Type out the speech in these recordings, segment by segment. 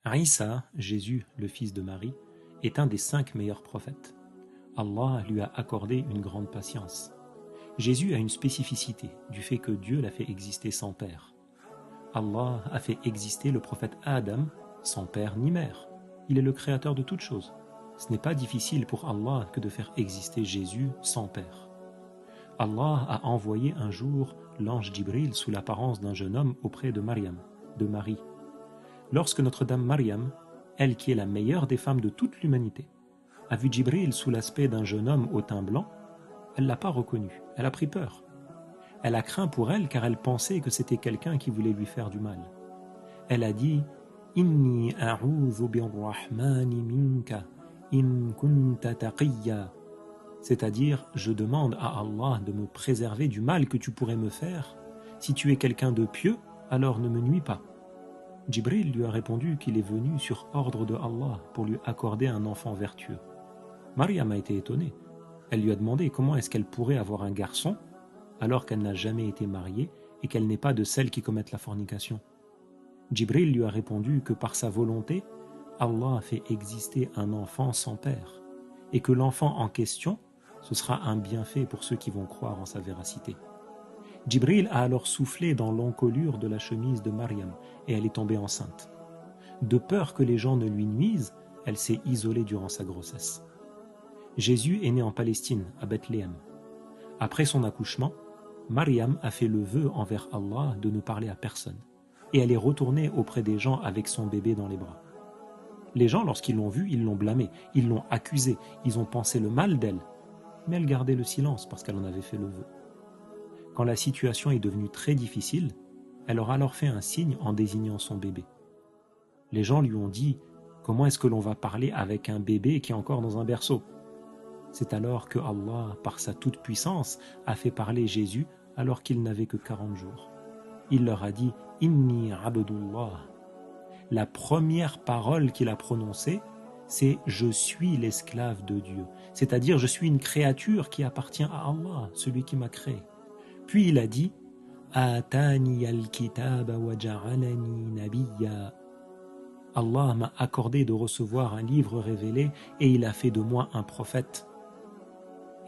Isa, Jésus, le fils de Marie, est un des 5 meilleurs prophètes. Allah lui a accordé une grande patience. Jésus a une spécificité du fait que Dieu l'a fait exister sans père. Allah a fait exister le prophète Adam sans père ni mère. Il est le créateur de toutes choses. Ce n'est pas difficile pour Allah que de faire exister Jésus sans père. Allah a envoyé un jour l'ange Djibril sous l'apparence d'un jeune homme auprès de Maryam, de Marie. Lorsque Notre-Dame Maryam, elle qui est la meilleure des femmes de toute l'humanité, a vu Djibril sous l'aspect d'un jeune homme au teint blanc, elle ne l'a pas reconnu, elle a pris peur. Elle a craint pour elle car elle pensait que c'était quelqu'un qui voulait lui faire du mal. Elle a dit « Inni a'udhu birrahmani minka in kunta taqiyya » c'est-à-dire « Je demande à Allah de me préserver du mal que tu pourrais me faire. Si tu es quelqu'un de pieux, alors ne me nuis pas. » Djibril lui a répondu qu'il est venu sur ordre de Allah pour lui accorder un enfant vertueux. Maryam a été étonnée. Elle lui a demandé comment est-ce qu'elle pourrait avoir un garçon alors qu'elle n'a jamais été mariée et qu'elle n'est pas de celles qui commettent la fornication. Djibril lui a répondu que par sa volonté, Allah a fait exister un enfant sans père et que l'enfant en question, ce sera un bienfait pour ceux qui vont croire en sa véracité. Djibril a alors soufflé dans l'encolure de la chemise de Maryam et elle est tombée enceinte. De peur que les gens ne lui nuisent, elle s'est isolée durant sa grossesse. Jésus est né en Palestine, à Bethléem. Après son accouchement, Maryam a fait le vœu envers Allah de ne parler à personne et elle est retournée auprès des gens avec son bébé dans les bras. Les gens, lorsqu'ils l'ont vue, ils l'ont blâmée, ils l'ont accusée, ils ont pensé le mal d'elle, mais elle gardait le silence parce qu'elle en avait fait le vœu. Quand la situation est devenue très difficile, elle leur a alors fait un signe en désignant son bébé. Les gens lui ont dit « Comment est-ce que l'on va parler avec un bébé qui est encore dans un berceau ?» C'est alors que Allah, par sa toute-puissance, a fait parler Jésus alors qu'il n'avait que 40 jours. Il leur a dit « Inni abdullah ». La première parole qu'il a prononcée, c'est « Je suis l'esclave de Dieu », c'est-à-dire « Je suis une créature qui appartient à Allah, celui qui m'a créé ». Puis il a dit « Atani al-kitaba wa ja'alani nabiyya ». Allah m'a accordé de recevoir un livre révélé et il a fait de moi un prophète.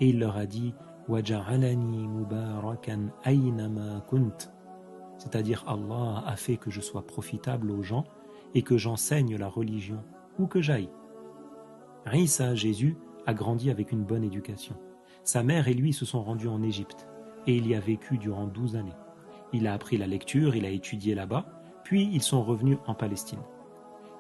Et il leur a dit « Wa ja'alani mubarakan aynama kunt », c'est-à-dire Allah a fait que je sois profitable aux gens et que j'enseigne la religion où que j'aille. Isa, Jésus, a grandi avec une bonne éducation. Sa mère et lui se sont rendus en Égypte et il y a vécu durant 12 années. Il a appris la lecture, il a étudié là-bas, puis ils sont revenus en Palestine.